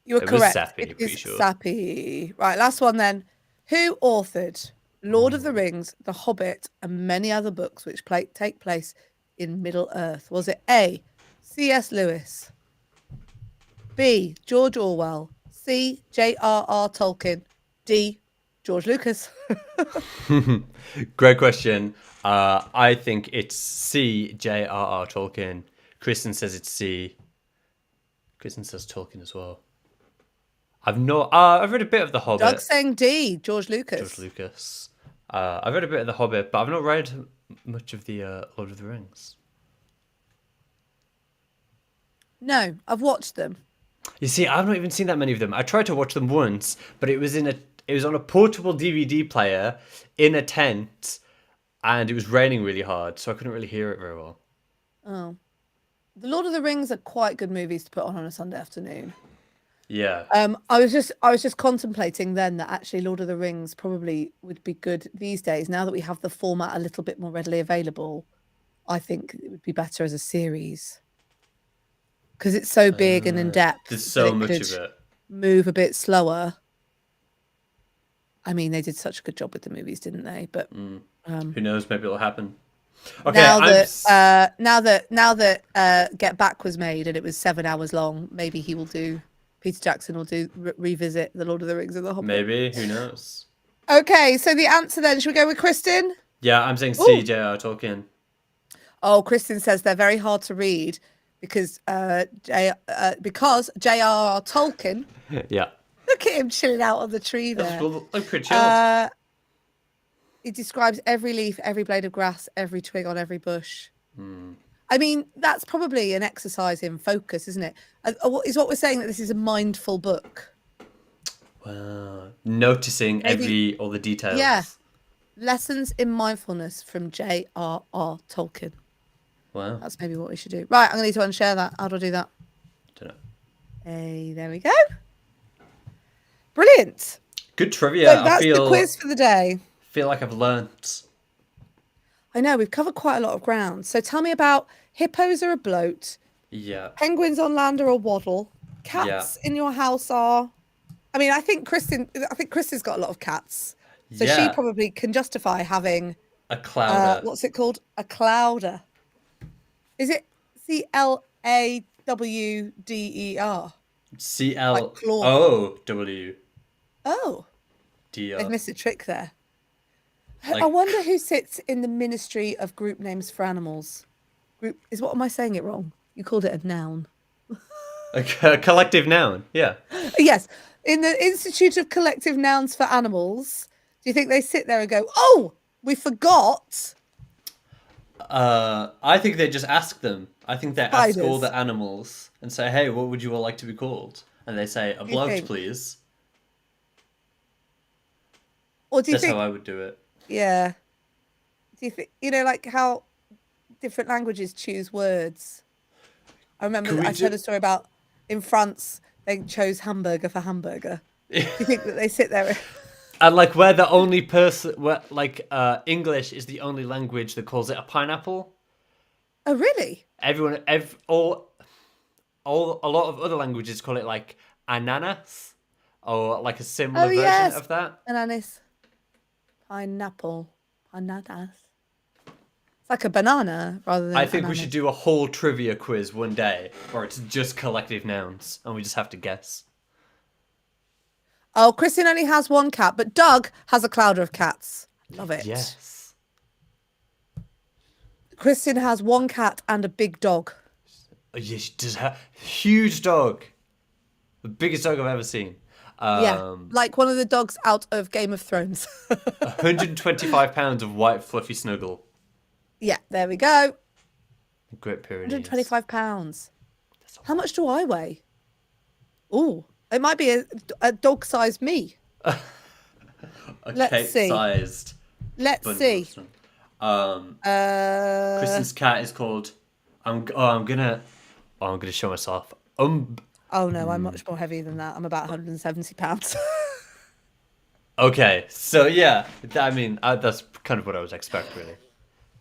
You were correct. Was Sappy, it pretty is sure. Sappy. Right, last one then. Who authored Lord of the Rings, The Hobbit, and many other books which take place in Middle-earth? Was it A, C.S. Lewis, B, George Orwell, C, J.R.R. Tolkien, D, George Lucas? Great question. I think it's C, J.R.R. Tolkien. Kristen says it's C. Kristen says Tolkien as well. I've read a bit of The Hobbit. Doug's saying D, George Lucas. George Lucas. I've read a bit of The Hobbit, but I've not read much of the Lord of the Rings. No, I've watched them. You see, I've not even seen that many of them. I tried to watch them once, but it was on a portable DVD player in a tent, and it was raining really hard, so I couldn't really hear it very well. Oh, the Lord of the Rings are quite good movies to put on a Sunday afternoon. Yeah. I was just contemplating then that actually Lord of the Rings probably would be good these days. Now that we have the format a little bit more readily available, I think it would be better as a series because it's so big and in depth. There's so much of it. Move a bit slower. I mean, they did such a good job with the movies, didn't they? But who knows? Maybe it'll happen. Okay. Now that Get Back was made and it was 7 hours long, maybe he will do. Peter Jackson will revisit The Lord of the Rings and The Hobbit. Maybe, who knows? Okay, so the answer then, should we go with Kristen? Yeah, I'm saying C, J.R. Tolkien. Oh, Kristen says they're very hard to read because J.R.R. Tolkien. Yeah. Look at him chilling out on the tree That's there. look pretty chilled. It describes every leaf, every blade of grass, every twig on every bush. Hmm. I mean, that's probably an exercise in focus, isn't it? Is what we're saying that this is a mindful book? Wow. Noticing all the details. Yeah. Lessons in mindfulness from J.R.R. Tolkien. Wow. That's maybe what we should do. Right, I'm going to need to unshare that. How do I do that? Don't know. Hey, there we go. Brilliant. Good trivia. So that's the quiz for the day. Feel like I've learnt. I know, we've covered quite a lot of ground. So tell me about hippos are a bloat. Yeah. Penguins on land are a waddle. Cats in your house are... I mean, I think Kristen's got a lot of cats. So she probably can justify having... A clouder. What's it called? A clouder. Is it C-L-A-W-D-E-R? C-L-O-W. Oh. D-R. They've missed a trick there. Like... I wonder who sits in the Ministry of Group Names for Animals. What am I saying it wrong? You called it a noun. A collective noun, yeah. Yes. In the Institute of Collective Nouns for Animals, do you think they sit there and go, oh, we forgot? I think they just ask them. I think they Spiders. ask all the animals and say, hey, what would you all like to be called? And they say, a bloat, please. Or do you think... That's how I would do it. Yeah. Do you think, like how different languages choose words? I remember I heard a story about in France, they chose hamburger for hamburger. Do you think that they sit there? And like we're the only person, English is the only language that calls it a pineapple. Oh, really? A lot of other languages call it like ananas or like a similar version of that. Ananas. Pineapple. Ananas. It's like a banana rather than I think we should do a whole trivia quiz one day where it's just collective nouns and we just have to guess. Oh, Kristen only has one cat, but Doug has a clouder of cats. Love it. Yes. Kristen has one cat and a big dog. Oh, yeah, she does have a huge dog. The biggest dog I've ever seen. Yeah, like one of the dogs out of Game of Thrones. 125 pounds of white fluffy snuggle. Yeah, there we go. Great Pyrenees. 125 pounds. How much do I weigh? Oh, it might be a dog-sized me. Let's see. Sized. Let's see. Kristen's cat is called. I'm gonna show myself. Oh no, I'm much more heavy than that. I'm about 170 pounds. Okay, so yeah, I mean that's kind of what I was expecting, really.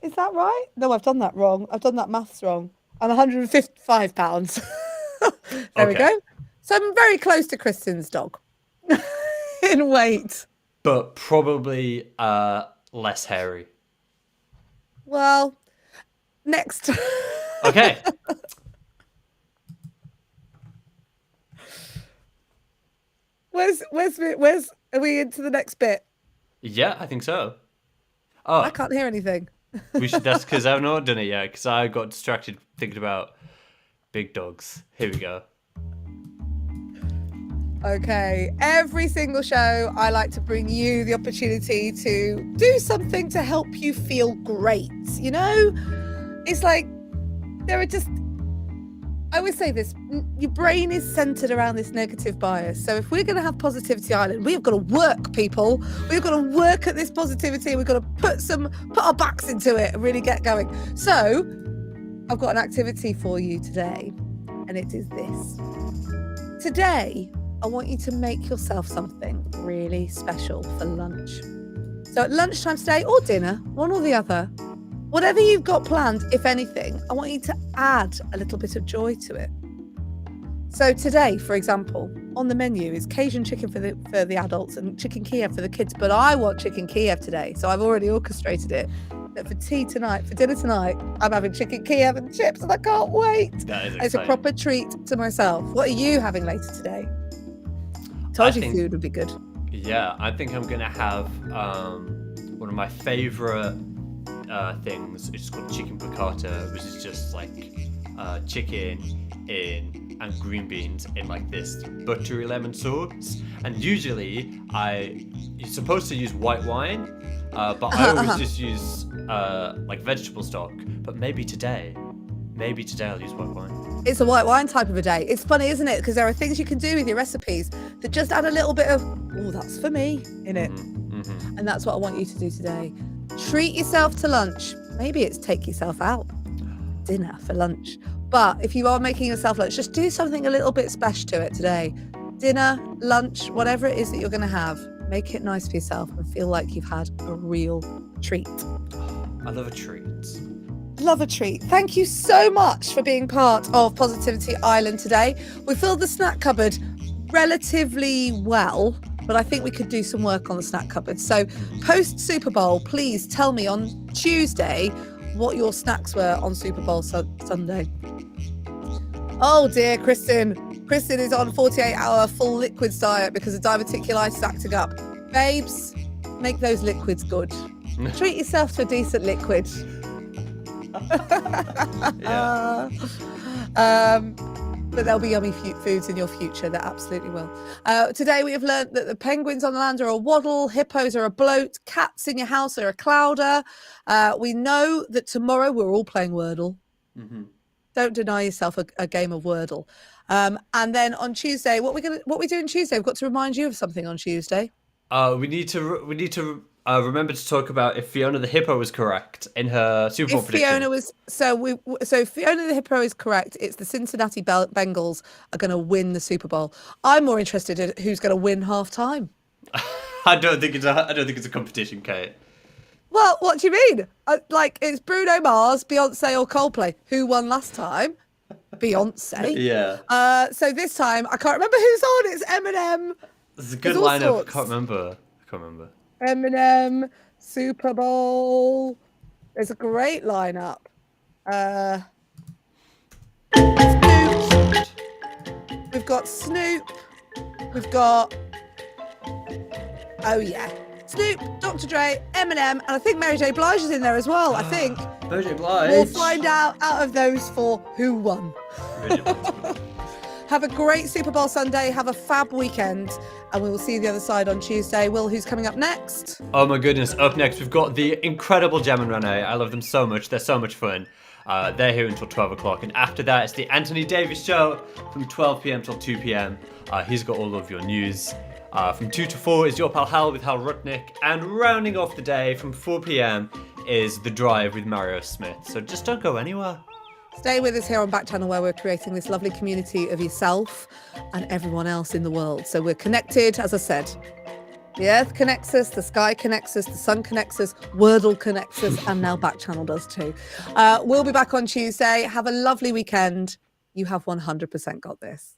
Is that right? No, I've done that wrong. I've done that maths wrong. I'm 155 pounds. There we go. So I'm very close to Kristen's dog in weight. But probably less hairy. Well, next. Okay. Where's are we into the next bit? Yeah, I think so. Oh, I can't hear anything. That's because I've not done it yet, because I got distracted thinking about big dogs. Here we go. Okay, every single show I like to bring you the opportunity to do something to help you feel great. You know, it's like there are just, I always say this, your brain is centered around this negative bias. So if we're going to have Positivity Island, we've got to work, people. We've got to work at this positivity. We've got to put our backs into it and really get going. So I've got an activity for you today, and it is this. Today, I want you to make yourself something really special for lunch. So at lunchtime today, or dinner, one or the other, whatever you've got planned, if anything, I want you to add a little bit of joy to it. So today, for example, on the menu is Cajun chicken for the adults and chicken Kiev for the kids, but I want chicken Kiev today, so I've already orchestrated it. That for dinner tonight, I'm having chicken Kiev and chips, and I can't wait. That is exciting. It's a proper treat to myself. What are you having later today? Told you food would be good. Yeah, I think I'm gonna have one of my favorite things, which is called chicken piccata, which is just like chicken and green beans in like this buttery lemon sauce. And usually you're supposed to use white wine, but I always just use like vegetable stock. But maybe today I'll use white wine. It's a white wine type of a day. It's funny, isn't it? Because there are things you can do with your recipes that just add a little bit of, oh, that's for me in it. And that's what I want you to do today. Treat yourself to lunch. Maybe it's take yourself out. Dinner for lunch. But if you are making yourself lunch, just do something a little bit special to it today. Dinner, lunch, whatever it is that you're going to have, make it nice for yourself and feel like you've had a real treat. I love a treat. Love a treat. Thank you so much for being part of Positivity Island today. We filled the snack cupboard relatively well, but I think we could do some work on the snack cupboard. So post Super Bowl, please tell me on Tuesday what your snacks were on Super Bowl Sunday. Oh dear, Kristen. Kristen is on 48-hour full liquids diet because of diverticulitis acting up. Babes, make those liquids good. Treat yourself to a decent liquid. Yeah. But there'll be yummy foods in your future. There absolutely will. Today we have learned that the penguins on the land are a waddle, hippos are a bloat, cats in your house are a clouder. We know that tomorrow we're all playing Wordle. Don't deny yourself a game of Wordle. And then on Tuesday, what we doing Tuesday? We've got to remind you of something on Tuesday. We need to remember to talk about if Fiona the hippo was correct in her Super Bowl prediction. Fiona was so Fiona the hippo is correct. It's the Cincinnati Bengals are going to win the Super Bowl. I'm more interested in who's going to win halftime. I don't think it's a competition, Kate. Well, what do you mean? Like it's Bruno Mars, Beyonce, or Coldplay? Who won last time? Beyonce. Yeah. So this time I can't remember who's on. It's Eminem. It's a good lineup. I can't remember. Eminem, Super Bowl. There's a great lineup. Snoop. We've got Snoop. We've got, oh yeah, Snoop, Dr. Dre, Eminem, and I think Mary J. Blige is in there as well. I think. Mary J. Blige. We'll find out of those four who won. Have a great Super Bowl Sunday. Have a fab weekend. And we will see you the other side on Tuesday. Will, who's coming up next? Oh my goodness. Up next, we've got the incredible Gem and Renee. I love them so much. They're so much fun. They're here until 12 o'clock. And after that, it's the Anthony Davis Show from 12 p.m. till 2 p.m. He's got all of your news. From 2 to 4 is Your Pal Hal with Hal Rutnick. And rounding off the day from 4 p.m. is The Drive with Mario Smith. So just don't go anywhere. Stay with us here on Backchannel, where we're creating this lovely community of yourself and everyone else in the world. So we're connected, as I said. The earth connects us, the sky connects us, the sun connects us, Wordle connects us, and now Backchannel does too. We'll be back on Tuesday. Have a lovely weekend. You have 100% got this.